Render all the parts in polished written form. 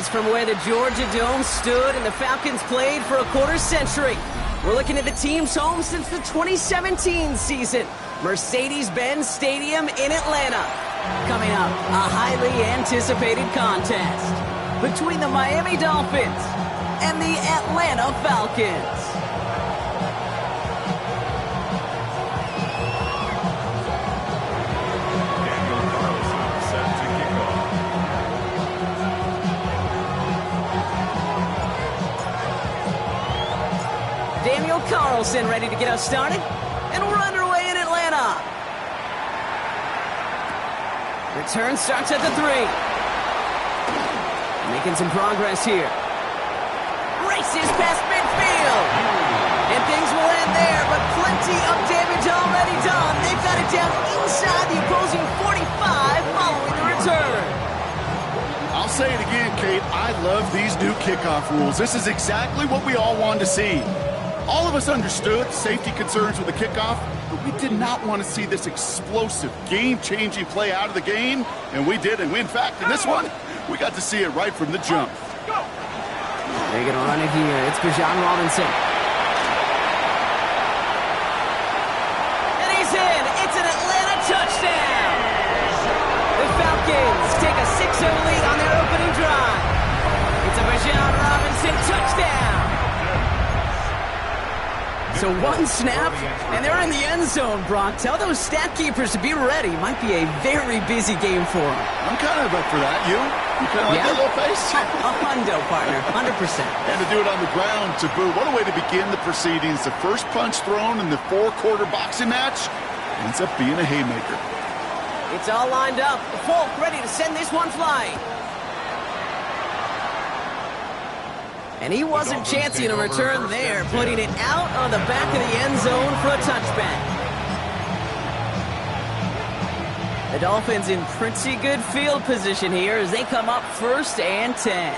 From where the Georgia Dome stood and the Falcons played for a quarter century. We're looking at the team's home since the 2017 season. Mercedes-Benz Stadium in Atlanta. Coming up, a highly anticipated contest between the Miami Dolphins and the Atlanta Falcons. Daniel Carlson ready to get us started, and we're underway in Atlanta. Return starts at the 3. Making some progress here. Races past midfield. And things will end there, but plenty of damage already done. They've got it down inside the opposing 45 following the return. I'll say it again, Kate. I love these new kickoff rules. This is exactly what we all wanted to see. All of us understood safety concerns with the kickoff, but we did not want to see this explosive, game-changing play out of the game, and we did. And in fact, in this one, we got to see it right from the jump. They're going to run it here. It's Bijan Robinson. And he's in. It's an Atlanta touchdown. The Falcons take a 6-0 lead on their opening drive. It's a Bijan Robinson touchdown. So one snap, and they're in the end zone, Brock. Tell those stat keepers to be ready. Might be a very busy game for them. I'm kind of up for that. You kind of like that little face? A hundo, partner, 100%. And to do it on the ground, to boot. What a way to begin the proceedings. The first punch thrown in the 4-quarter boxing match ends up being a haymaker. It's all lined up. Folk ready to send this one flying. And he wasn't chancing a return there, putting it out on the back of the end zone for a touchback. The Dolphins in pretty good field position here as they come up 1st and 10.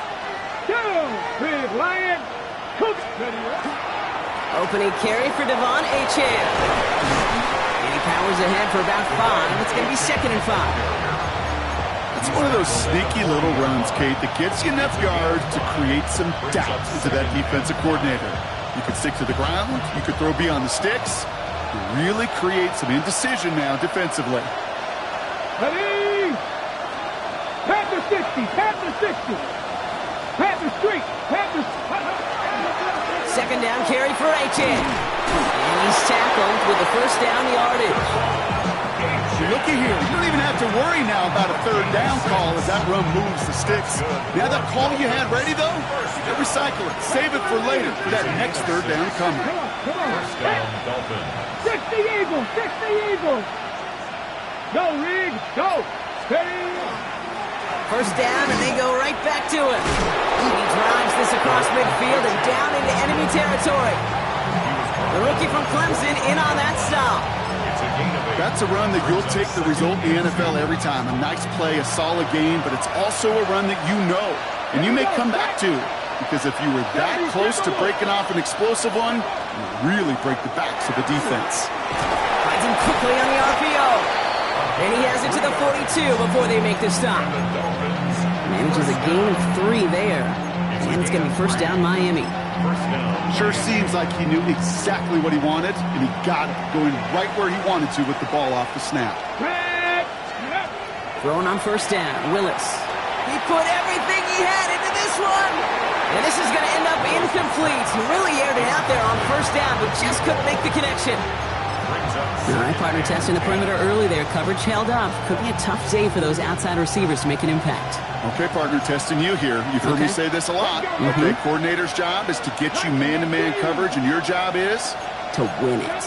Big Lion. Opening carry for Devon Achane. And he powers ahead for about 5. It's going to be 2nd and 5. It's one of those sneaky little runs, Kate, that gets you enough yards to create some doubt into that defensive coordinator. You could stick to the ground. You could throw beyond the sticks. You really create some indecision now defensively. Ready? Panther 60, Panther 60. Panther Street, Panther. 2nd down carry for Achane. And he's tackled with the 1st down yardage. Looky here. You don't even have to worry now about a 3rd down call as that run moves the sticks. Now that call you had ready, though, you recycle it. Save it for later for that next 3rd down coming. Come on. 60 Eagles, 60 Eagles. Go, Riggs, go. Steady. 1st down, and they go right back to it. He drives this across midfield and down into enemy territory. The rookie from Clemson in on that stop. That's a run that you'll take the result in the NFL every time. A nice play, a solid game, but it's also a run that you know, and you may come back to. Because if you were that close to breaking off an explosive one, you really break the backs of the defense. Finds him quickly on the RPO. And he has it to the 42 before they make the stop. Manages a gain of 3 there. And it's going to be 1st down Miami. Sure seems like he knew exactly what he wanted, and he got it, going right where he wanted to with the ball off the snap. Throwing on 1st down, Willis. He put everything he had into this one. And this is going to end up incomplete. He really aired it out there on 1st down, but just couldn't make the connection. All right, partner, testing the perimeter early there. Coverage held up. Could be a tough day for those outside receivers to make an impact. Okay, partner, testing you here. You've heard me say this a lot. Okay, coordinator's job is to get you man-to-man coverage, and your job is? To win it.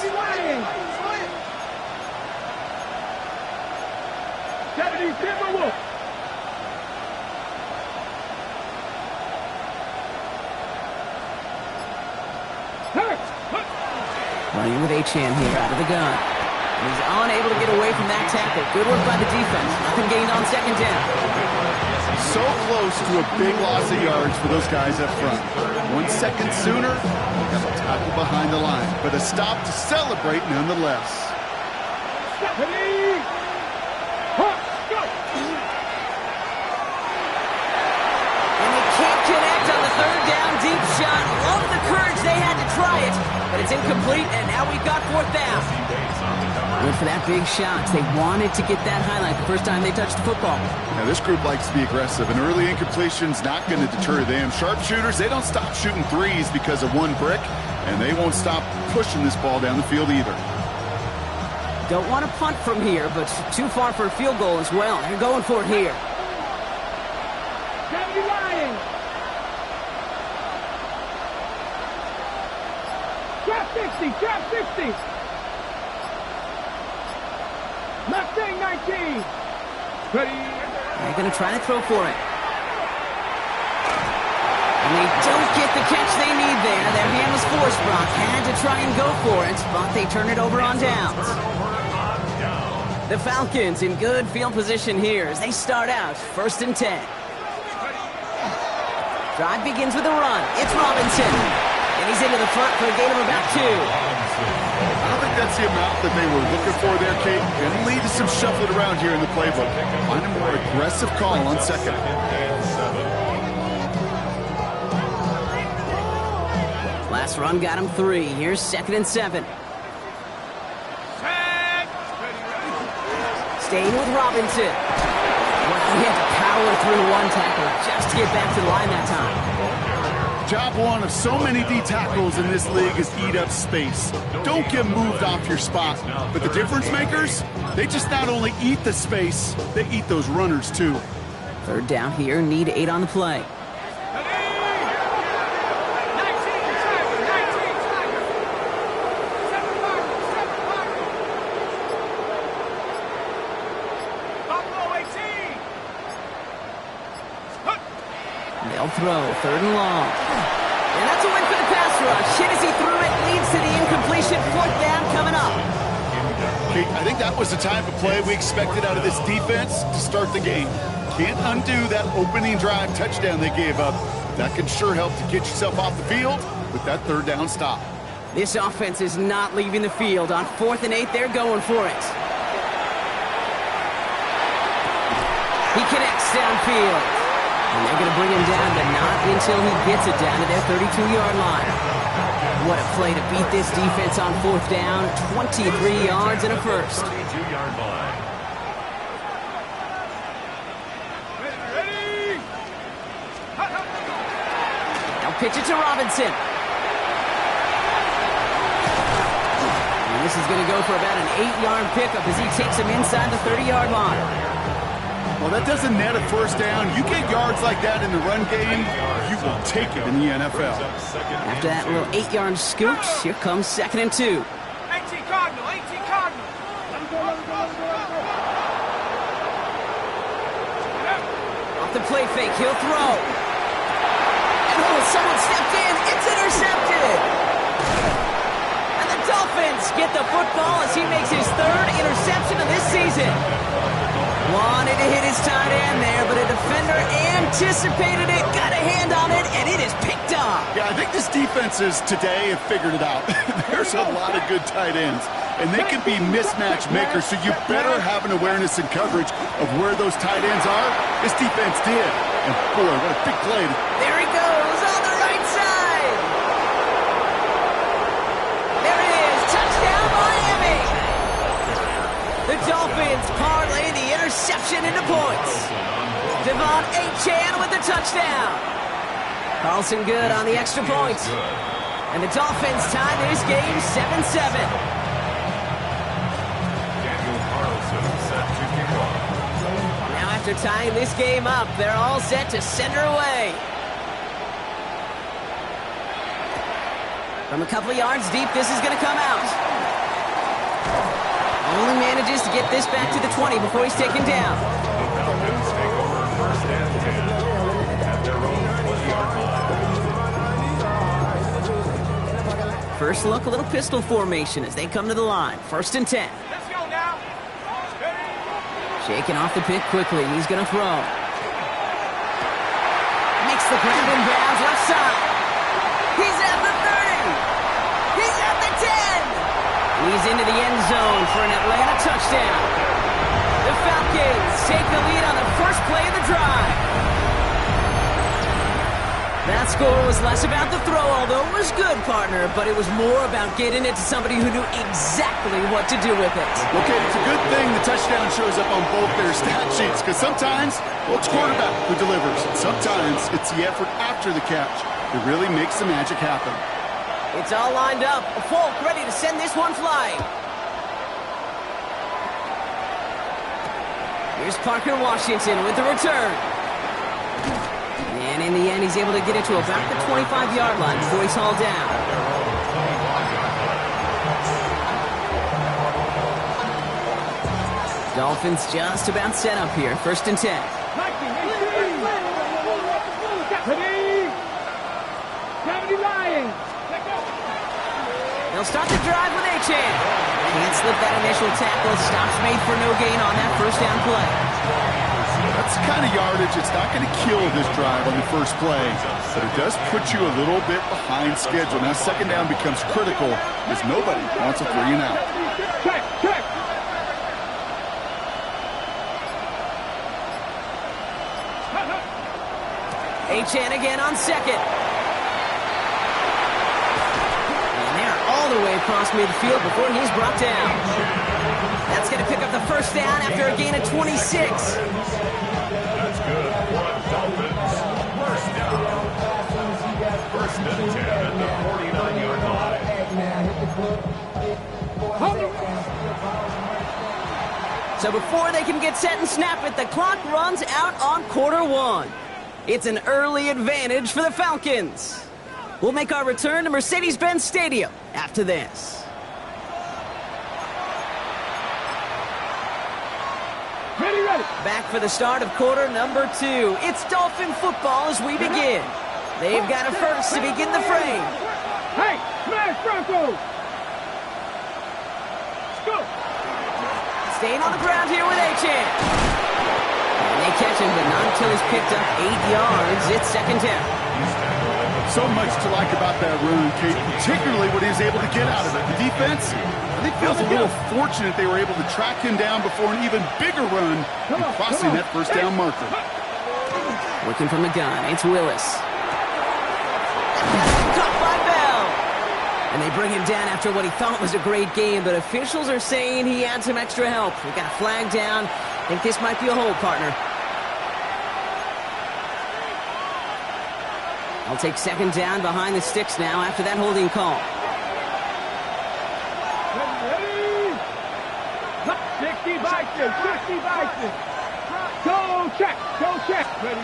70 Timberwolves. Running with Achane here out of the gun. And he's unable to get away from that tackle. Good work by the defense. Nothing gained on 2nd down. So close to a big loss of yards for those guys up front. 1 second sooner, got a tackle behind the line. But a stop to celebrate nonetheless. And they but it's incomplete, and now we've got fourth down. Went for that big shot. They wanted to get that highlight the first time they touched the football. Now, this group likes to be aggressive, and early incompletion's not going to deter them. Sharpshooters, they don't stop shooting threes because of one brick, and they won't stop pushing this ball down the field either. Don't want to punt from here, but too far for a field goal as well. They're going for it here. 70 Lions. Trap 60, trap 60. Mustang 19. Ready. They're going to try to throw for it. And they don't get the catch they need there. Their hand was forced. Brock had to try and go for it, but they turn it over on downs. The Falcons in good field position here as they start out 1st and 10. Drive begins with a run. It's Robinson. And he's into the front for a gain of about 2. I don't think that's the amount that they were looking for there, Kate. Going to lead to some shuffling around here in the playbook. Find a more aggressive call on second. Last run got him 3. Here's 2nd and 7. Staying with Robinson. He had to power through one tackle just to get back to the line that time. Job one of so many D tackles in this league is eat up space. Don't get moved off your spot. But the difference makers, they just not only eat the space, they eat those runners too. 3rd down here, need 8 on the play. They'll throw, 3rd and long. And that's a win for the pass rush. Hit as he threw it, leads to the incompletion. 4th down coming up. Kate, I think that was the type of play we expected out of this defense to start the game. Can't undo that opening drive touchdown they gave up. That can sure help to get yourself off the field with that 3rd down stop. This offense is not leaving the field. On 4th and 8, they're going for it. He connects downfield. And they're going to bring him down, but not until he gets it down to their 32-yard line. What a play to beat this defense on 4th down. 23 yards and a first. Now pitch it to Robinson. And this is going to go for about an 8-yard pickup as he takes him inside the 30-yard line. Well, that doesn't net a 1st down. You get yards like that in the run game, you will take it in the NFL. After that little 8-yard scoot, here comes 2nd and 2. 18 Cardinal, 18 Cardinal. Off the play fake, he'll throw. And someone stepped in. It's intercepted. And the Dolphins get the football as he makes his 3rd interception of this season. Wanted to hit his tight end there, but a defender anticipated it, got a hand on it, and it is picked up. Yeah, I think this defenses today have figured it out. There's a lot of good tight ends, and they can be mismatch makers, so you better have an awareness and coverage of where those tight ends are. This defense did. And boy, what a big play. There he goes on the right side. There it is. Touchdown, Miami. The Dolphins parlay the interception into points. Devon Achane with the touchdown. Carlson good on the extra point. And the Dolphins tie this game 7-7. Now after tying this game up, they're all set to send her away. From a couple of yards deep, this is going to come out. Only manages to get this back to the 20 before he's taken down. First look, a little pistol formation as they come to the line. 1st and 10. Let's go now. Shaking off the pick quickly. He's going to throw. Makes the grab in bounds left side. He's at the 30. He's at the 10. He's into the end zone for an Atlanta touchdown. The Falcons take the lead on the first play of the drive. That score was less about the throw, although it was good, partner, but it was more about getting it to somebody who knew exactly what to do with it. Okay, it's a good thing the touchdown shows up on both their stat sheets, because sometimes, well, it's quarterback who delivers. Sometimes it's the effort after the catch that really makes the magic happen. It's all lined up. Folk ready to send this one flying. Here's Parker Washington with the return. And in the end, he's able to get it to about the 25-yard line before he's hauled down. Dolphins just about set up here. 1st and 10. They'll start the drive with Achane. Can't slip that initial tackle. Stops made for no gain on that 1st down play. That's the kind of yardage. It's not going to kill this drive on the first play, but it does put you a little bit behind schedule. Now 2nd down becomes critical as nobody wants a 3 and out. Check. Achane again on 2nd. And they're all the way across midfield before he's brought down. That's going to pick up the 1st down after a gain of 26. That's good for Dolphins. 1st down. 1st and 10 at the 49-yard line. So before they can get set and snap it, the clock runs out on quarter 1. It's an early advantage for the Falcons. We'll make our return to Mercedes-Benz Stadium after this. Ready. Back for the start of quarter number 2. It's Dolphin football as we begin. They've got a first to begin the frame. Hey, smash Broncos! Let's go! Staying on the ground here with Achane. And they catch him, but not until he's picked up 8 yards. It's 2nd down. So much to like about that run, Kate, particularly what he was able to get out of it. The defense, I think, feels a little fortunate they were able to track him down before an even bigger run and crossing that 1st down marker. Looking from the gun, it's Willis. Caught by Bell. And they bring him down after what he thought was a great game, but officials are saying he had some extra help. We got a flag down. I think this might be a hold, partner. I'll take 2nd down behind the sticks now after that holding call. Ready? 60 Vikings. Go check. Ready.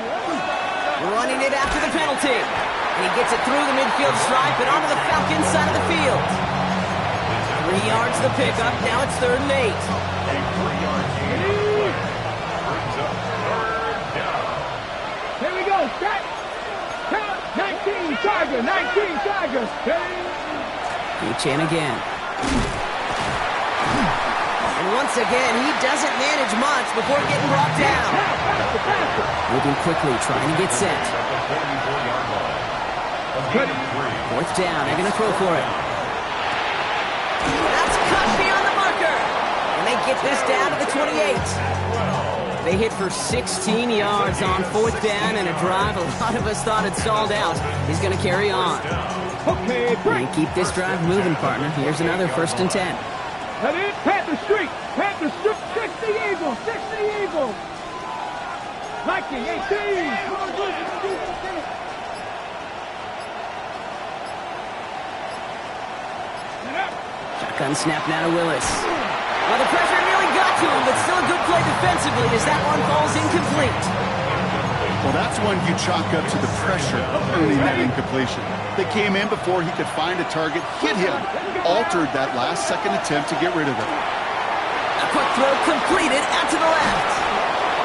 Running it after the penalty. And he gets it through the midfield stripe and onto the Falcons side of the field. 3 yards the pickup. Now it's 3rd and 8. A 3-yard gain brings up 3rd down. Here we go. Set. Count. 19 Tigers. Achane again. And once again, he doesn't manage much before getting brought down. Moving quickly, trying to get set. 4th down, they're going to throw for it. That's cut beyond the marker. And they get this down to the 28. They hit for 16 yards on 4th down, and a drive a lot of us thought had stalled out is going to carry on. Okay, break. And keep this drive moving, partner. Here's another 1st and 10. That is Panther Street. 60 Eagles. Viking 18. Shotgun snap now to Willis. Well, the pressure nearly got to him, but still a good play defensively as that one falls incomplete. Well, that's one you chalk up to the pressure of earning that incompletion. They came in before he could find a target, hit him, altered that last-second attempt to get rid of it. A quick throw completed out to the left.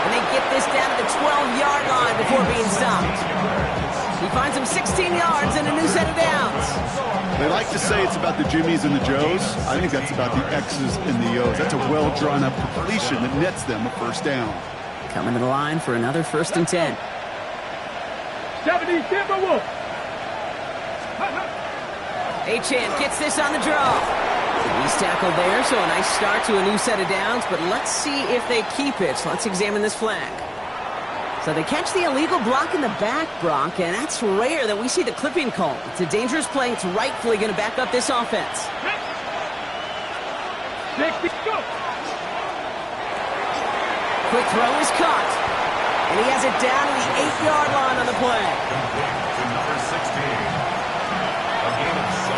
And they get this down to the 12-yard line before being stopped. He finds him 16 yards and a new set of downs. They like to say it's about the Jimmies and the Joes. I think that's about the X's and the O's. That's a well-drawn-up completion that nets them a 1st down. Coming to the line for another 1st and 10. 70 Timberwolves. Achane gets this on the draw. He's tackled there, so a nice start to a new set of downs, but let's see if they keep it. Let's examine this flag. So they catch the illegal block in the back, Brock, and that's rare that we see the clipping call. It's a dangerous play. It's rightfully going to back up this offense. 60, go! Quick throw is caught. And he has it down to the 8-yard line on the play. To number 16. A gain of 7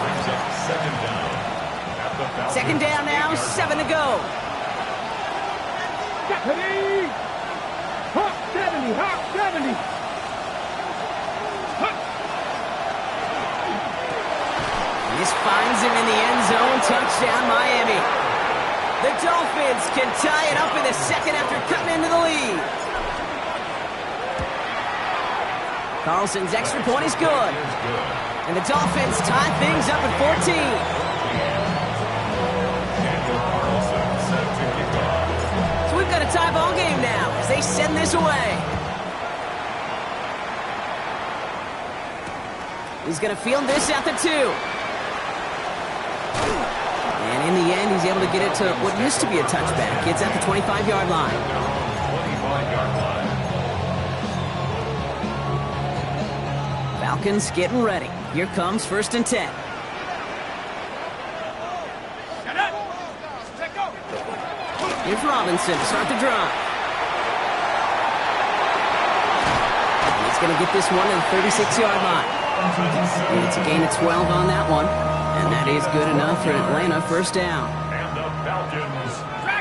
brings up second down. At the Falcons. Second down now, 7 to go. 70! Hawk 70! Hawk 70! Hawk! This finds him in the end zone. Touchdown, Miami. The Dolphins can tie it up in the second after cutting into the lead. Carlson's extra point is good. And the Dolphins tie things up at 14. So we've got a tie ball game now as they send this away. He's going to field this at the 2. And in the end, he's able to get it to what used to be a touchback. It's at the 25-yard line. 25-yard line. Falcons getting ready. Here comes 1st and 10. Here's Robinson to start the drive. He's going to get this one to the 36-yard line. And it's a gain of 12 on that one. And that is good enough for Atlanta. First down. And the Falcons,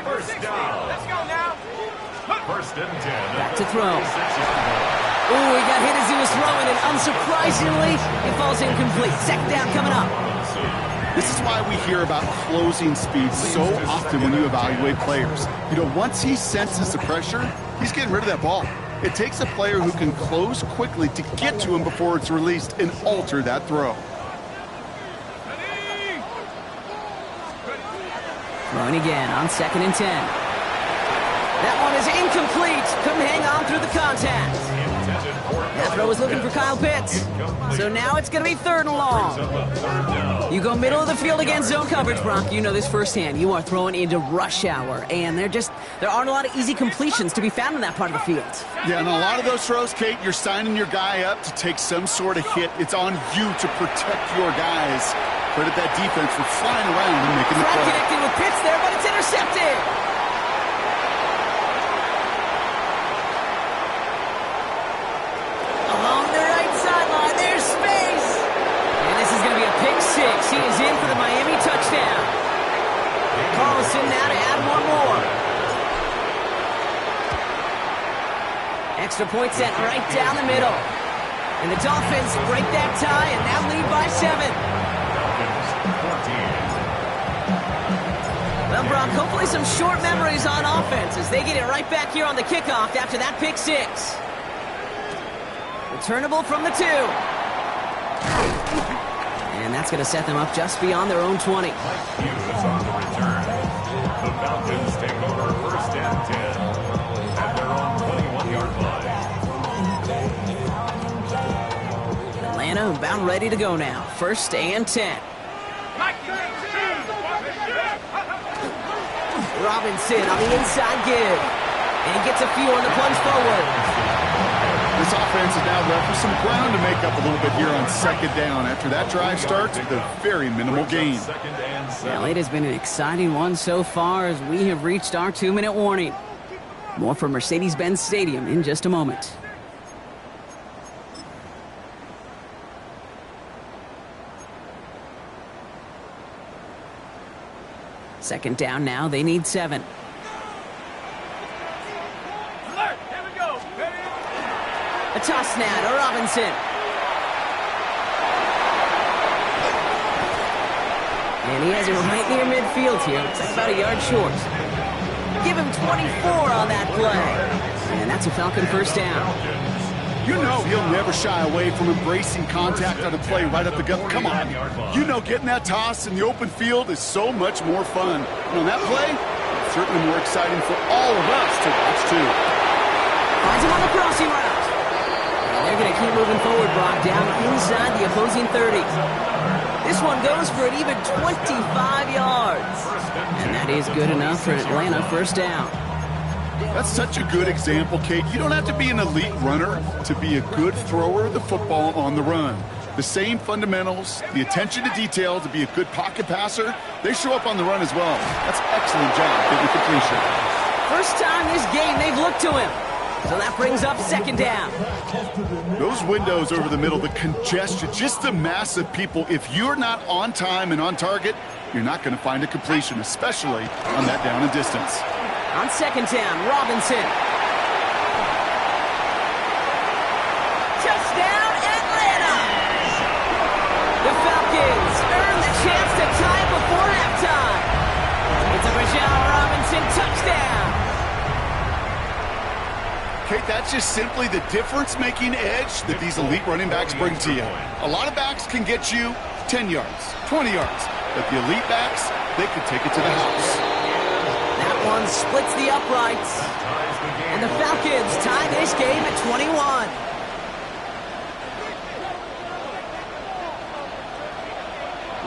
first down. Let's go now! 1st and 10. Back to throw. 36-yard line. Oh, he got hit as he was throwing, and unsurprisingly, it falls incomplete. Second down coming up. This is why we hear about closing speed so often when you evaluate players. You know, once he senses the pressure, he's getting rid of that ball. It takes a player who can close quickly to get to him before it's released and alter that throw. Throwing again on 2nd and 10. That one is incomplete. Couldn't hang on through the contact. That throw was looking for Kyle Pitts. So now it's going to be 3rd and long. You go middle of the field against zone coverage, Brock. You know this firsthand. You are throwing into rush hour, and there aren't a lot of easy completions to be found in that part of the field. Yeah, and a lot of those throws, Kate, you're signing your guy up to take some sort of hit. It's on you to protect your guys. Credit that defense for flying around and making the play. Connected with Pitts there, but it's intercepted. Along the right sideline, there's space. And this is going to be a pick 6. He is in for the Miami touchdown. Carlson now to add one more. Extra point set right down the middle. And the Dolphins break that tie and now lead by 7. Well, Brock, hopefully some short memories on offense as they get it right back here on the kickoff after that pick 6. Returnable from the 2. And that's going to set them up just beyond their own 20. Mike Hughes on the return. The Falcons take over 1st and 10 at their own 21-yard line. Atlanta about ready to go now. 1st and 10. Robinson on the inside give. And he gets a few on the plunge forward. This offense is now left with some ground to make up a little bit here on 2nd down. After that drive starts with a very minimal gain. Well, it has been an exciting one so far as we have reached our 2-minute warning. More from Mercedes-Benz Stadium in just a moment. Second down now, they need 7. Alert! Here we go! A toss now to Robinson. And he has it right near midfield here. It's like about a yard short. Give him 24 on that play. And that's a Falcon first down. You know he'll never shy away from embracing contact on a play right up the gut. Come on. You know getting that toss in the open field is so much more fun. And on that play, it's certainly more exciting for all of us to watch too. Finds him on the crossing route. And they're going to keep moving forward, Brock, down inside the opposing 30. This one goes for an even 25 yards. And that is good enough for Atlanta first down. That's such a good example, Kate. You don't have to be an elite runner to be a good thrower of the football on the run. The same fundamentals, the attention to detail to be a good pocket passer, they show up on the run as well. That's an excellent job getting completion. First time this game they've looked to him. So that brings up second down. Those windows over the middle, the congestion, just the mass of people. If you're not on time and on target, you're not going to find a completion, especially on that down and distance. On second down, Robinson. Touchdown, Atlanta! The Falcons earn the chance to tie before halftime. It's a Bijan Robinson touchdown. Kate, that's just simply the difference-making edge that these elite running backs bring to you. A lot of backs can get you 10 yards, 20 yards, but the elite backs, they can take it to the house. That one splits the uprights. And the Falcons tie this game at 21.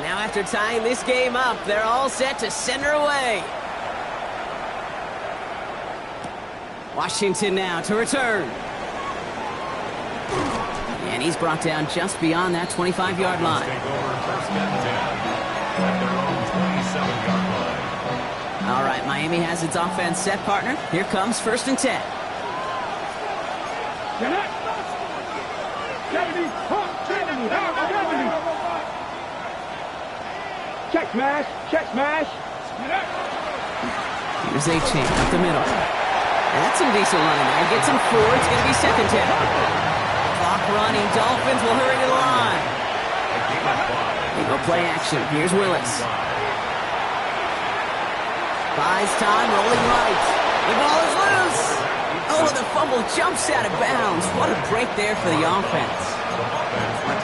Now after tying this game up, they're all set to send her away. Washington now to return. And he's brought down just beyond that 25-yard line. All right, Miami has its offense set, partner. Here comes 1st and 10. 70. Check smash. Check smash. Here's A-Chain up the middle. That's some decent running there. Gets him 4. It's going to be second down. Clock running. Dolphins will hurry to the line. They go play action. Here's Willis. Buys time, rolling right. The ball is loose. Oh, the fumble jumps out of bounds. What a break there for the offense.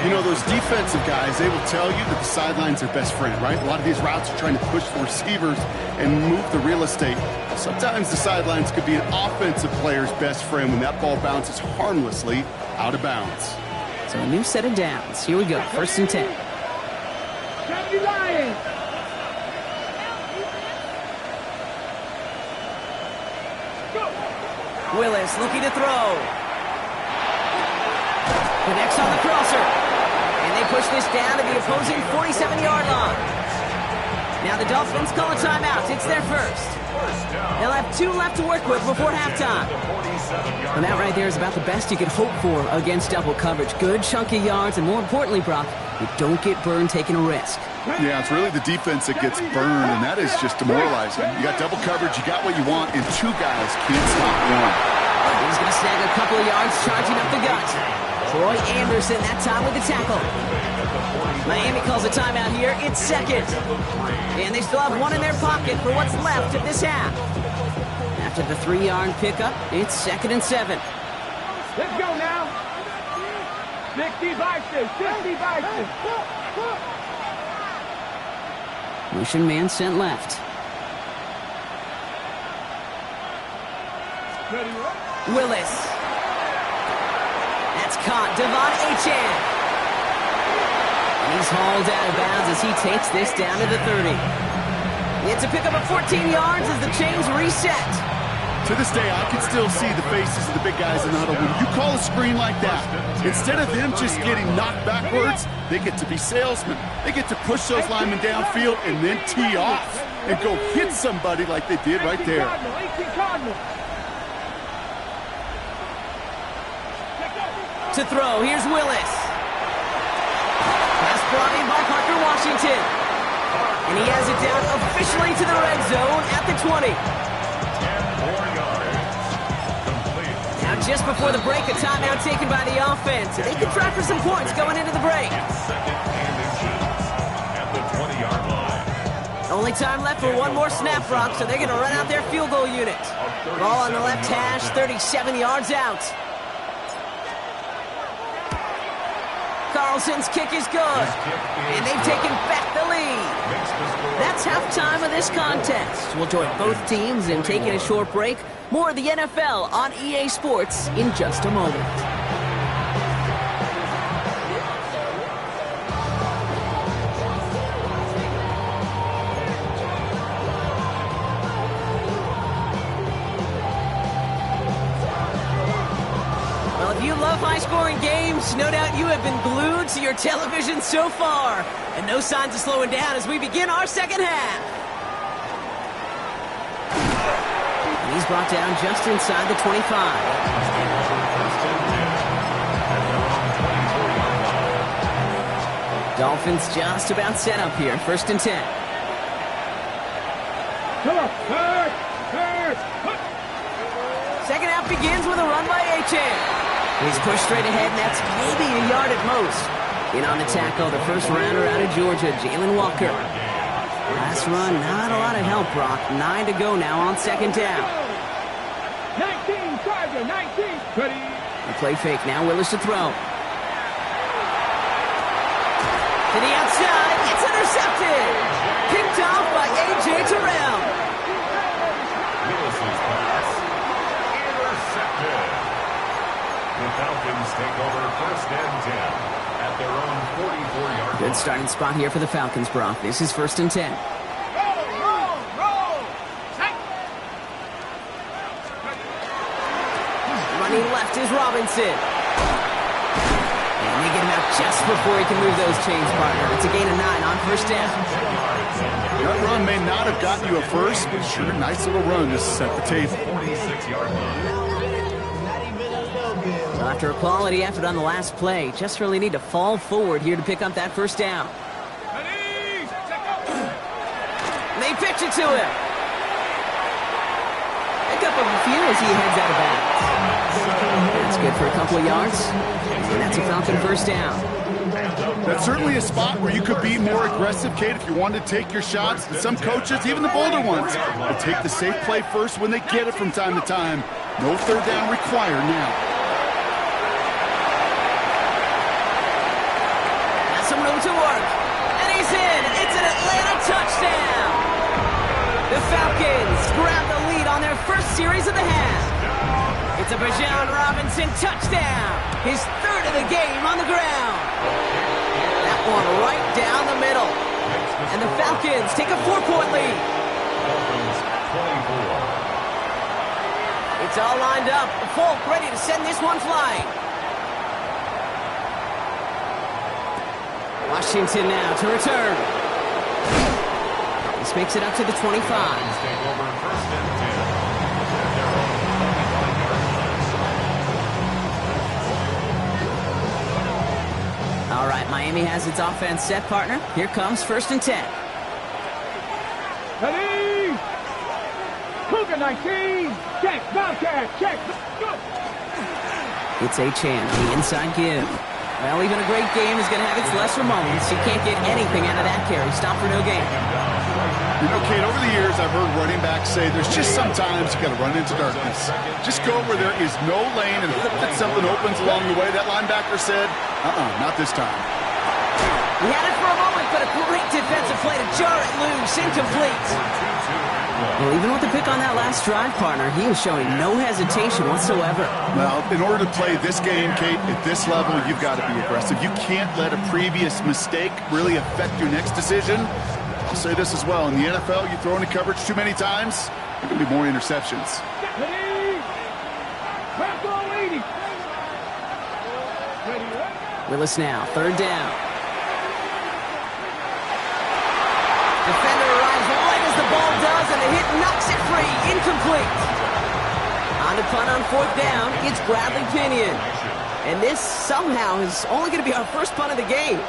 You know, those defensive guys, they will tell you that the sideline's their best friend, right? A lot of these routes are trying to push the receivers and move the real estate. Sometimes the sidelines could be an offensive player's best friend when that ball bounces harmlessly out of bounds. So a new set of downs. Here we go, 1st and 10. 70 Lions. Willis looking to throw. Connects on the crosser. And they push this down to the opposing 47-yard line. Now the Dolphins call a timeout. It's their first. They'll have 2 left to work with before halftime. And that right there is about the best you could hope for against double coverage. Good chunky yards, and more importantly, Brock, you don't get burned taking a risk. Yeah, it's really the defense that gets burned, and that is just demoralizing. You got double coverage, you got what you want, and 2 guys can't stop one. He's going to snag a couple of yards, charging up the gut. Troy Anderson that time with the tackle. Miami calls a timeout here. It's second. And they still have 1 in their pocket for what's left of this half. After the 3-yard pickup, it's 2nd and 7. Let's go now. 60 Bison. 60 Bison. Motion man sent left. Willis. That's caught. Devon Achane. And he's hauled out of bounds as he takes this down to the 30. It's a pickup of 14 yards as the chains reset. To this day, I can still see the faces of the big guys in the huddle. When you call a screen like that, instead of them just getting knocked backwards, they get to be salesmen. They get to push those linemen downfield and then tee off and go hit somebody like they did right there. To throw, here's Willis. Pass brought in by Parker Washington. And he has it down officially to the red zone at the 20. Now just before the break, a timeout taken by the offense. They can try for some points going into the break. Only time left for 1 more snap, Brock, so they're going to run out their field goal unit. Ball on the left hash, 37 yards out. Carlson's kick is good, and they've taken back the lead. That's halftime of this contest. We'll join both teams in taking a short break. More of the NFL on EA Sports in just a moment. Mahomes, no doubt you have been glued to your television so far. And no signs of slowing down as we begin our second half. And he's brought down just inside the 25. Dolphins just about set up here. 1st and 10. Come on, third. Second half begins with a run by Achane. He's pushed straight ahead, and that's maybe a yard at most. In on the tackle, the first rounder out of Georgia, Jalen Walker. Last run, not a lot of help, Brock. 9 to go now on 2nd down. 19, Charger, 19. Ready. The play fake, now Willis to throw. To the outside, it's intercepted. Picked off by A.J. Terrell. Willis's pass intercepted. The Falcons take over 1st and 10 at their own 44-yard line. Good starting spot here for the Falcons, Brock. This is 1st and 10. Roll. Running left is Robinson. And they get him out just before he can move those chains, partner. It's a gain of 9 on 1st down. That run may not have gotten you a first, but sure, nice little run to set the table. 46-yard line. So after a quality effort on the last play, just really need to fall forward here to pick up that 1st down. And they pitch it to him. Pick up a few as he heads out of bounds. That's good for a couple of yards. And that's a Falcon 1st down. That's certainly a spot where you could be more aggressive, Kate, if you wanted to take your shots. And some coaches, even the bolder ones, will take the safe play first when they get it from time to time. No 3rd down required now. Now someone over to work. And he's in. It's an Atlanta touchdown. The Falcons grab the lead on their first series of the half. It's a Bijan Robinson touchdown. His 3rd of the game on the ground. That one right down the middle. And the Falcons take a 4-point lead. Falcons 24. It's all lined up. Folk ready to send this one flying. Washington now to return. This makes it up to the 25. Take over 1st and 10 at their own 25-yard line. All right, Miami has its offense set, partner. Here comes 1st and 10. Ready. Cougar 19. Check. Bobcat. Check. Go. It's Achane, the inside give. Well, even a great game is going to have its lesser moments. You can't get anything out of that carry. Stop for no gain. You know, Kate, over the years, I've heard running backs say there's just sometimes you got to run into darkness. Just go where there is no lane and hope that something opens along the way. That linebacker said, not this time. He had it for a moment, but a great defensive play to jar it loose. Incomplete. Well, even with the pick on that last drive, partner, he was showing no hesitation whatsoever. Well, in order to play this game, Kate, at this level, you've got to be aggressive. You can't let a previous mistake really affect your next decision. I'll say this as well. In the NFL, you throw into coverage too many times, there can be more interceptions. Ready. Purple 80. Ready. Willis now, 3rd down. Defender arrives right as the ball does, and the hit knocks it free. Incomplete. On the punt on 4th down, it's Bradley Pinion. And this somehow is only going to be our first punt of the game.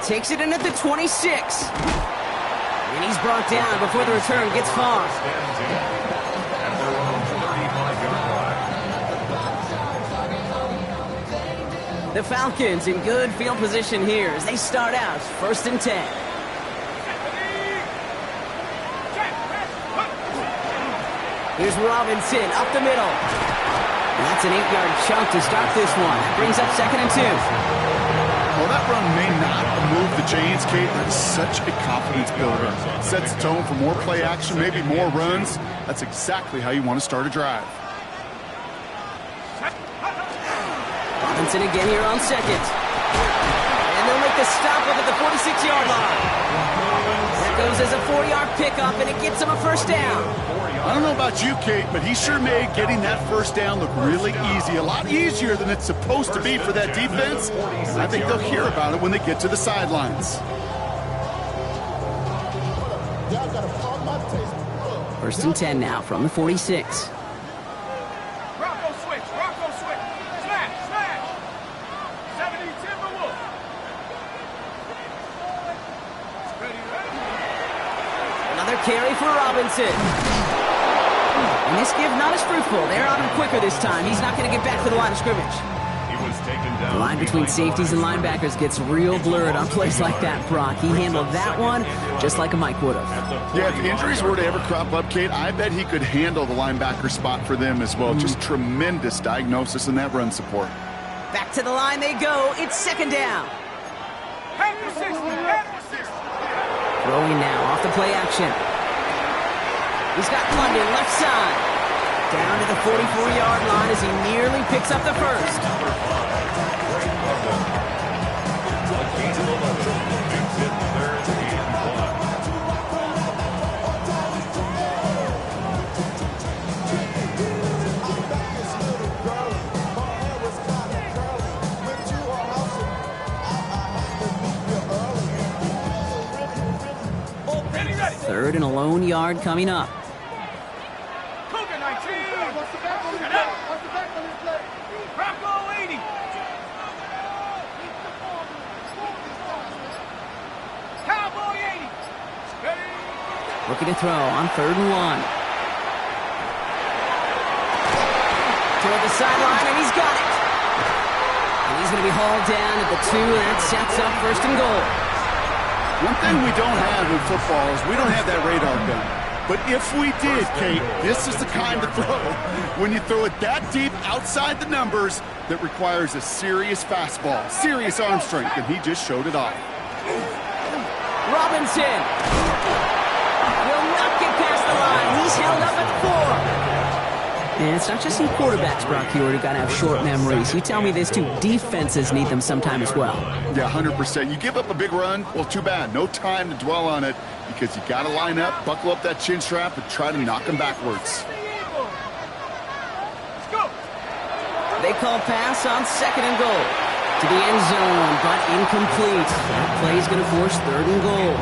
Takes it in at the 26. And he's brought down before the return gets far. At their own 35-yard line. The Falcons in good field position here as they start out 1st and 10. Here's Robinson up the middle. And that's an 8-yard chunk to start this one. That brings up 2nd and 2. Well, that run may not move the chains, Kate, but it's such a confidence builder. It sets the tone for more play action, maybe more runs. That's exactly how you want to start a drive. Robinson again here on 2nd. And they'll make the stop up at the 46-yard line. That goes as a 4-yard pickup, and it gets him a first down. I don't know about you, Kate, but he sure made getting that first down look really easy. A lot easier than it's supposed to be for that defense. I think they'll hear about it when they get to the sidelines. First and 10 now from the 46. Rocco switch. Smash. 70 Timberwolves. Ready. Another carry for Robinson. And this give not as fruitful. They're on him quicker this time. He's not going to get back to the line of scrimmage. He was taken down. The line between safeties and linebackers gets real blurred on plays like that, Brock. He handled that one just like a Mike would have. Yeah, if injuries were to ever crop up, Kate, I bet he could handle the linebacker spot for them as well. Just tremendous diagnosis in that run support. Back to the line they go. It's second down. Head for 60. Throwing now off the play action. He's got London left side. Down to the 44-yard line as he nearly picks up the first. Third and a lone yard coming up. Cougar 19. Rocco 80. Cowboy 80. Ready. Looking to throw on third and 1. Toward the sideline, and he's got it. And he's going to be hauled down at the 2, and that sets up first and goal. One thing we don't have in football is we don't have that radar gun. But if we did, Kate, this is the kind of throw, when you throw it that deep outside the numbers, that requires a serious fastball, serious arm strength, and he just showed it off. Robinson will not get past the line. He's held up at 4. And it's not just in quarterbacks, Brock Huard, who got to have short memories. You tell me this too. Defenses need them sometime as well. Yeah, 100%. You give up a big run, well, too bad. No time to dwell on it because you got to line up, buckle up that chin strap, and try to knock them backwards. Let's go. They call pass on second and goal. To the end zone, but incomplete. That play is going to force third and goal.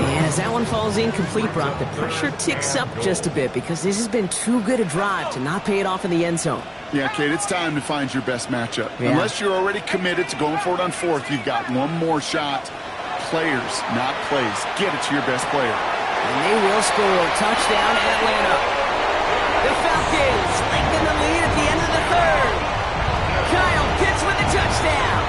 And as that one falls incomplete, Brock, the pressure ticks up just a bit because this has been too good a drive to not pay it off in the end zone. Yeah, Kate, it's time to find your best matchup. Yeah. Unless you're already committed to going for it on fourth, you've got one more shot. Players, not plays. Get it to your best player. And they will score. Touchdown, Atlanta. The Falcons lengthen the lead at the end of the third. Kyle Pitts with a touchdown.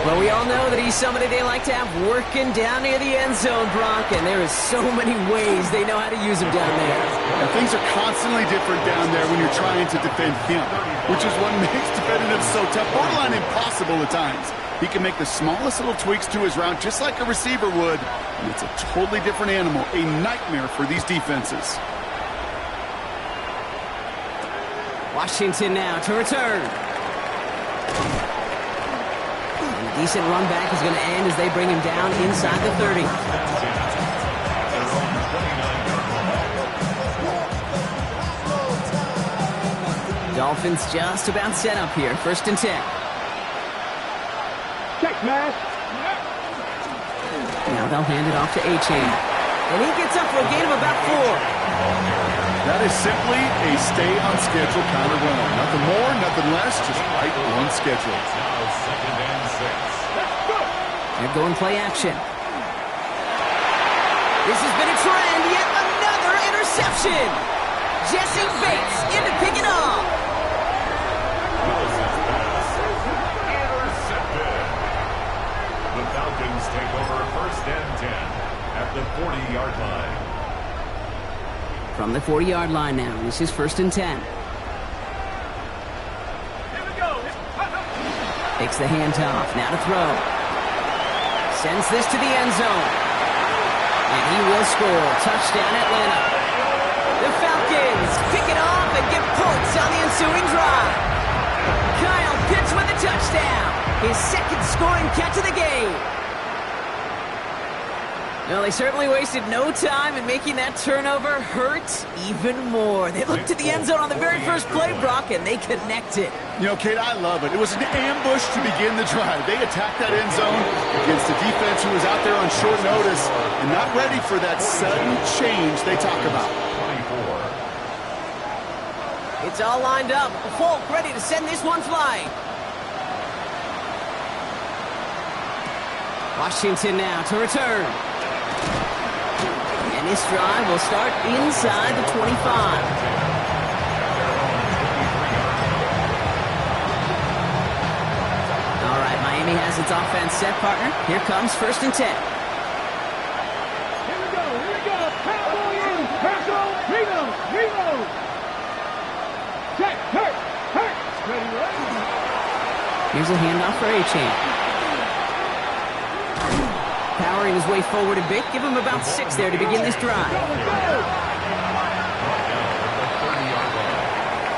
Well, we all know that he's somebody they like to have working down near the end zone, Brock, and there is so many ways they know how to use him down there. And things are constantly different down there when you're trying to defend him, which is what makes defending him so tough, borderline impossible at times. He can make the smallest little tweaks to his route just like a receiver would, and it's a totally different animal, a nightmare for these defenses. Washington now to return. A decent run back is going to end as they bring him down inside the 30. Dolphins just about set up here. First and 10. Check, man. Now they'll hand it off to A-Chain. And he gets up for a gain of about 4. That is simply a stay-on-schedule kind of run. Nothing more, nothing less, just right on schedule. Now second and 6. They're going play action. This has been a trend, yet another interception. Jesse Bates in to pick it off. Willis's pass. Intercepted. The Falcons take over first and 10 at the 40-yard line. From the 40-yard line now, this is first and 10. Here we go. Takes the handoff, now to throw. Sends this to the end zone. And he will score. Touchdown, Atlanta. The Falcons pick it off and get points on the ensuing drive. Kyle Pitts with a touchdown. His second scoring catch of the game. Well, they certainly wasted no time in making that turnover hurt even more. They looked to the end zone on the very first play, Brock, and they connected. You know, Kate, I love it. It was an ambush to begin the drive. They attacked that end zone against a defense who was out there on short notice and not ready for that sudden change they talk about. It's all lined up. Folk ready to send this one flying. Washington now to return. And this drive will start inside the 25. All right, Miami has its offense set, partner. Here comes 1st and 10. Here we go. Cowboy in. Circle. Reload. Check. Hurt. Ready. Here's a handoff for Achane. Powering his way forward a bit. Give him about 6 there to begin this drive.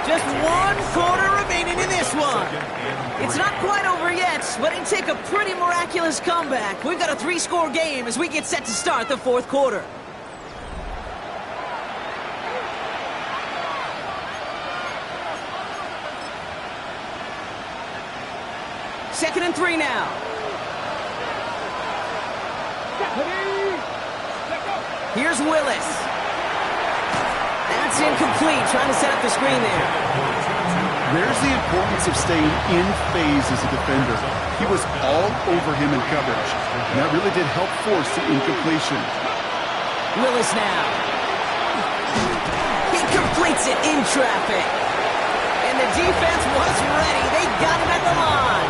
Just 1 quarter remaining in this one. It's not quite over yet, but it'd take a pretty miraculous comeback. We've got a 3-score game as we get set to start the 4th quarter. Second and 3 now. Here's Willis. That's incomplete. Trying to set up the screen there. There's the importance of staying in phase as a defender. He was all over him in coverage, and that really did help force the incompletion. Willis now. He completes it in traffic. And the defense was ready. They got him at the line.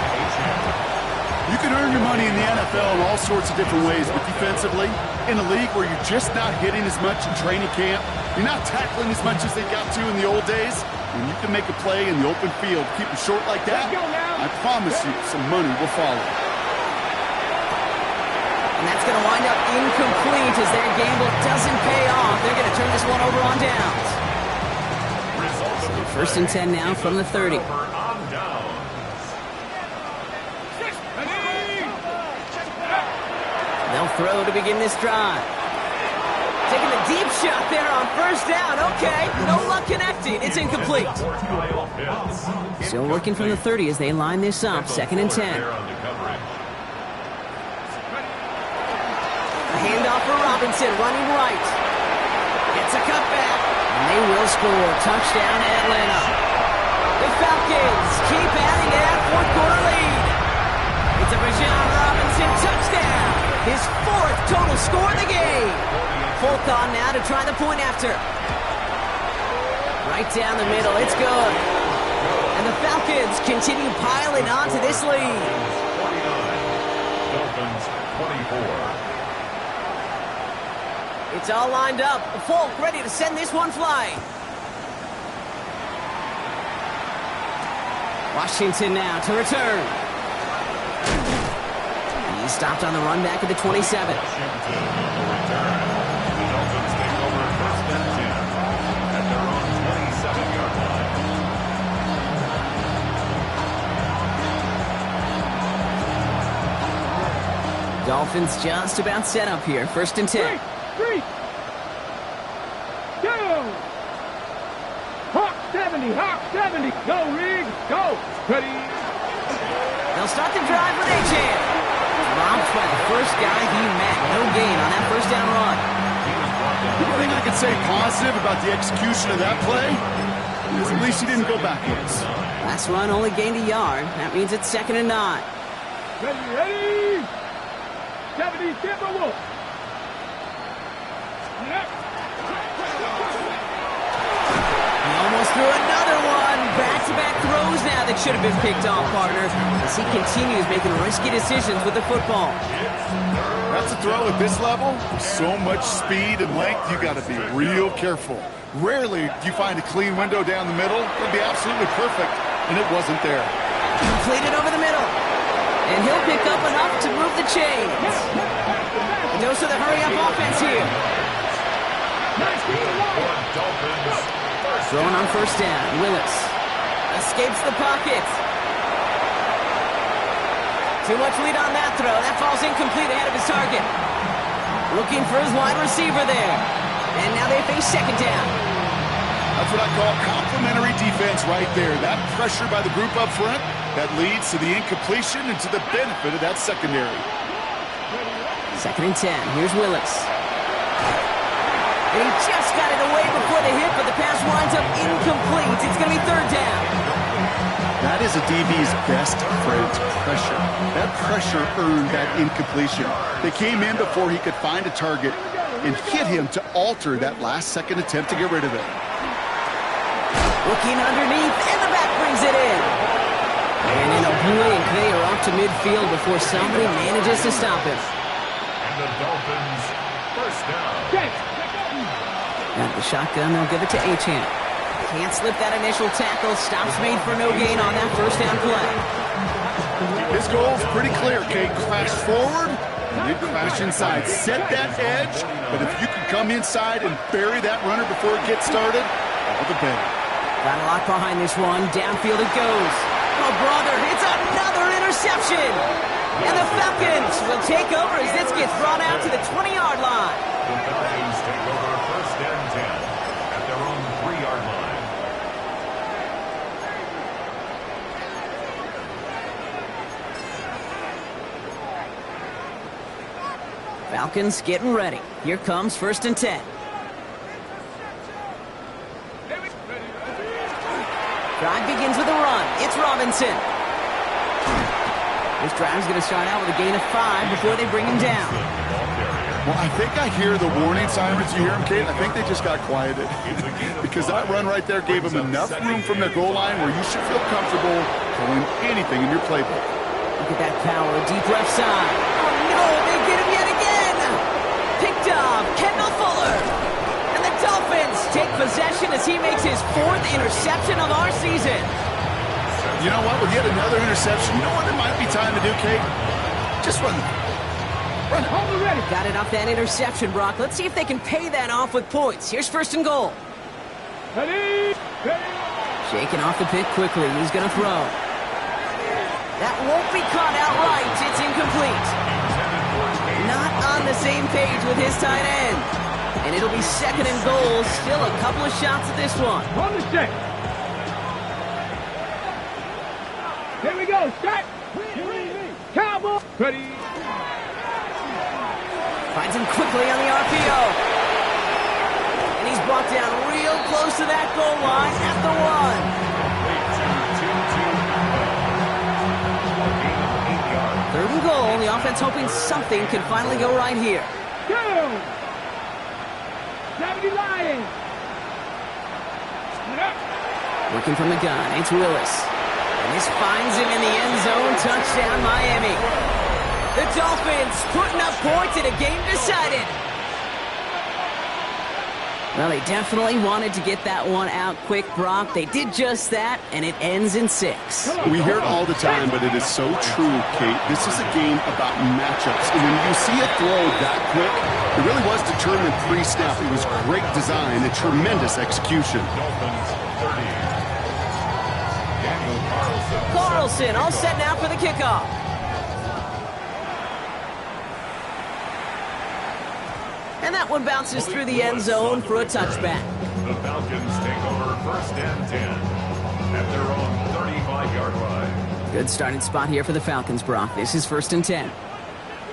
You can earn your money in the NFL in all sorts of different ways, but defensively, in a league where you're just not hitting as much in training camp, you're not tackling as much as they got to in the old days, and you can make a play in the open field, keep it short like that, I promise you some money will follow. And that's going to wind up incomplete as their gamble doesn't pay off. They're going to turn this one over on downs. So 1st and 10 now from the 30. They'll throw to begin this drive. Taking the deep shot there on 1st down. Okay, no luck connecting. It's incomplete. Still working from the 30 as they line this up. 2nd and 10. A handoff for Robinson, running right. It's a cutback. And they will score. Touchdown, Atlanta. The Falcons keep adding to that 4th quarter lead. It's a Bijan Robinson touchdown. His 4th total score in the game. Folk on now to try the point after. Right down the middle. It's good. And the Falcons continue piling on to this lead. Dolphins 24. It's all lined up. Folk ready to send this one flying. Washington now to return. He's stopped on the run back at the 27. The Dolphins take over 1st and 10 at their own 27-yard line. Dolphins just about set up here. 1st and 10. 3, 2. Hawk 70. Go, Riggs. Go. Ready. They'll start the drive with Achane. Dropped by the first guy he met. No gain on that 1st down run. Anything I can say positive about the execution of that play is at least he didn't go backwards. Last run only gained a yard. That means it's 2nd and 9. Ready. 70, Timberwolf. He almost threw another one. Back-to-back throws now that should have been picked off, partner, as he continues making risky decisions with the football. That's a throw at this level. So much speed and length, you got to be real careful. Rarely do you find a clean window down the middle. It'd be absolutely perfect, and it wasn't there. Completed over the middle. And he'll pick up enough to move the chains. A dose of the hurry-up offense here. Throwing on 1st down. Willis escapes the pocket. Too much lead on that throw. That falls incomplete ahead of his target. Looking for his wide receiver there. And now they face second down. That's what I call complementary defense right there. That pressure by the group up front, that leads to the incompletion and to the benefit of that secondary. 2nd and 10. Here's Willis. And he just got it away before the hit, but the pass winds up incomplete. It's going to be 3rd down. That is a DB's best friend, pressure. That pressure earned that incompletion. They came in before he could find a target and hit him to alter that last-second attempt to get rid of it. Looking underneath, and the back brings it in. And in a blink, they are off to midfield before somebody manages to stop him. And the Dolphins, 1st down. Got the shotgun, they'll give it to Achane. Can't slip that initial tackle. Stops made for no gain on that 1st down play. His goal is pretty clear, Kate. Crash forward, and then crash inside. Set that edge, but if you can come inside and bury that runner before it gets started, all the better. Got a lock behind this one. Downfield it goes. Oh, brother, it's another interception. And the Falcons will take over as this gets brought out to the 20-yard line. The Falcons take over 1st and 10 at their own 3-yard line. Falcons getting ready. Here comes 1st and 10. Drive begins with a run. It's Robinson. This drive's going to start out with a gain of 5 before they bring him down. Well, I think I hear the warning sirens. You hear them, Kate? I think they just got quieted. Because that run right there gave them enough room from their goal line where you should feel comfortable calling anything in your playbook. Look at that power. Deep left side. Oh, no. They get him yet again. Picked off. Kendall Fuller. And the Dolphins take possession as he makes his 4th interception of our season. You know what? With yet another interception, you know what it might be time to do, Kate? Just run the ball. Run it. Hold it ready. Got it off that interception, Brock. Let's see if they can pay that off with points. Here's 1st and goal. Ready. Shaking off the pick quickly. He's going to throw. That won't be caught outright. It's incomplete. Not on the same page with his tight end. And it'll be 2nd and goal. Still a couple of shots at this one. On the check. Here we go. Start. Cowboy. Ready. Finds him quickly on the RPO. And he's brought down real close to that goal line at the 1. 3rd and goal. The offense hoping something can finally go right here. Go. 70 Lions. Looking from the gun. It's Willis. And this finds him in the end zone. Touchdown, Miami. The Dolphins putting up points in a game decided. Well, they definitely wanted to get that one out quick, Brock. They did just that, and it ends in 6. We hear it all the time, but it is so true, Kate. This is a game about matchups. And when you see a throw that quick, it really was determined pre-snap. It was great design and tremendous execution. Dolphins 30. Daniel Carlson. Carlson all set now for the kickoff. And that one bounces through the end zone for a touchback. The Falcons take over 1st and 10 at their own 35-yard line. Good starting spot here for the Falcons, Brock. This is 1st and 10.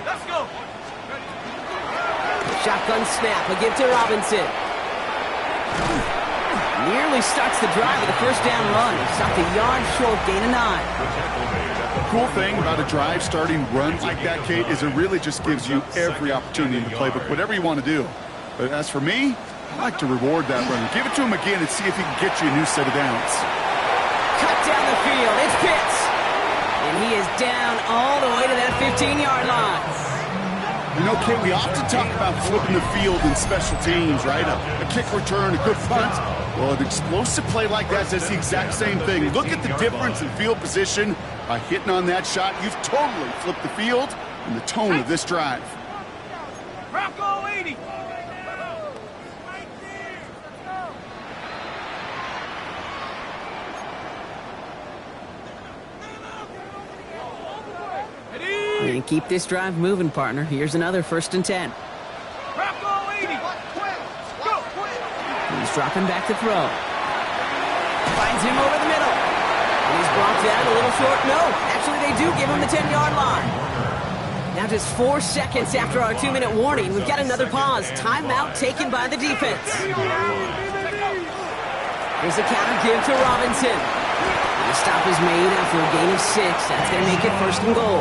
Let's go. Shotgun snap, a give to Robinson. Nearly starts the drive with a 1st down run. He stopped a yard short, gain of 9. The cool thing about a drive starting run like that, Kate, is it really just gives you every opportunity in the playbook, whatever you want to do. But as for me, I like to reward that runner. Give it to him again and see if he can get you a new set of downs. Cut down the field. It's Pitts. And he is down all the way to that 15-yard line. You know, Kate, we often talk about flipping the field in special teams, right? A kick return, a good punt. Well, an explosive play like that does the exact same thing. Look at the difference in field position. By hitting on that shot, you've totally flipped the field and the tone of this drive. Rocco 80. And keep this drive moving, partner. Here's another 1st and 10. He's dropping back to throw. Finds him over the middle. And he's brought down a little short. No, actually they do give him the 10-yard line. Now just 4 seconds after our 2-minute warning, we've got another pause. Timeout taken by the defense. Here's a counter give to Robinson. The stop is made after a gain of 6. That's going to make it 1st and goal.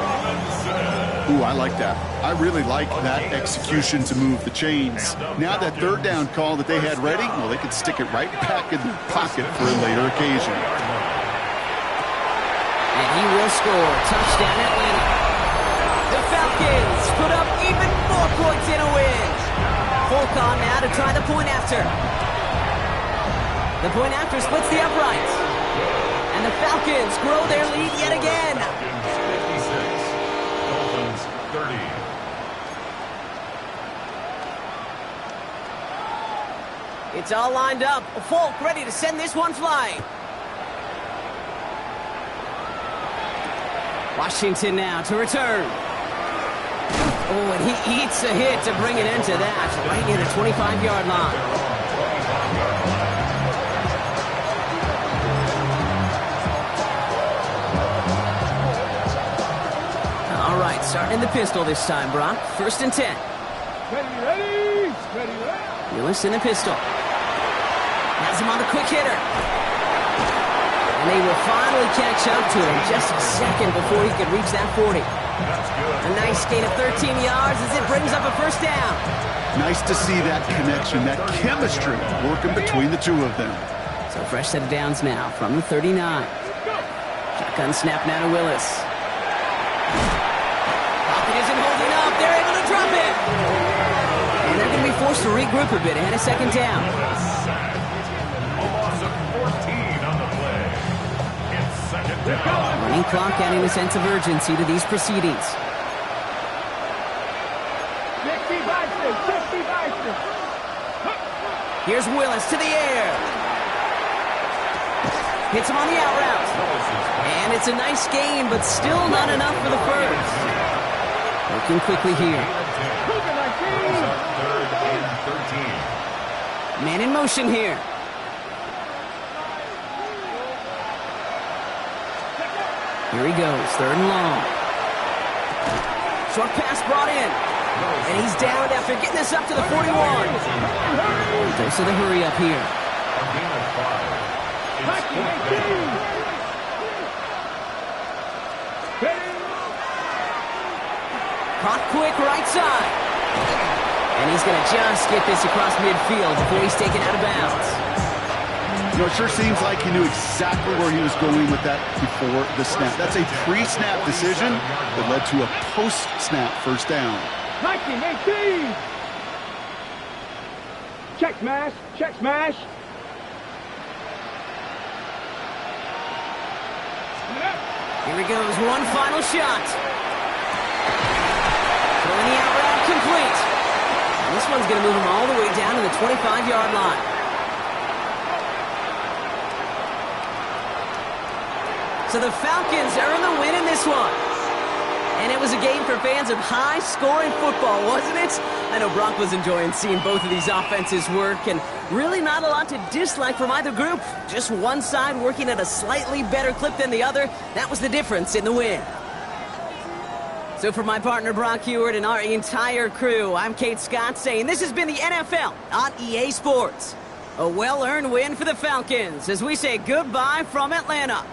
Ooh, I like that. I really like that execution to move the chains. Now that 3rd down call that they had ready, well, they could stick it right back in their pocket for a later occasion. And he will score. Touchdown, Atlanta. The Falcons put up even more points in a win. Fulcon now to try the point after. The point after splits the uprights. And the Falcons grow their lead yet again. 56, Dolphins 30. It's all lined up. Folk ready to send this one flying. Washington now to return. Oh, and he eats a hit to bring it into that. Right near the 25-yard line. All right, starting the pistol this time, Brock. 1st and 10. Ready. Willis in the pistol. Has him on the quick hitter. And they will finally catch up to him just a second before he could reach that 40. A nice gain of 13 yards as it brings up a 1st down. Nice to see that connection, that chemistry working between the two of them. So fresh set of downs now from the 39. Shotgun snap now to Willis. Pocket isn't holding up. They're able to drop it. And they're going to be forced to regroup a bit ahead of 2nd down. A loss of 14 on the play. It's 2nd down. Running clock adding a sense of urgency to these proceedings. 60 Bison. Here's Willis to the air. Hits him on the out route. And it's a nice gain, but still not enough for the 1st. Working quickly here. 3rd and 13. Man in motion here. Here he goes, 3rd and long. Short pass brought in. And he's down after getting this up to the 41. Dose of the hurry up here. A gain of 5. It's 4th down. Caught quick right side. And he's going to just get this across midfield before he's taken out of bounds. You know, it sure seems like he knew exactly where he was going with that before the snap. That's a pre-snap decision that led to a post-snap 1st down. 19-18. Check smash. Here he goes, one final shot. Throwing the out route complete. And this one's going to move him all the way down to the 25-yard line. So the Falcons earn the win in this one. And it was a game for fans of high-scoring football, wasn't it? I know Brock was enjoying seeing both of these offenses work, and really not a lot to dislike from either group. Just one side working at a slightly better clip than the other. That was the difference in the win. So for my partner Brock Huard and our entire crew, I'm Kate Scott saying this has been the NFL on EA Sports. A well-earned win for the Falcons as we say goodbye from Atlanta.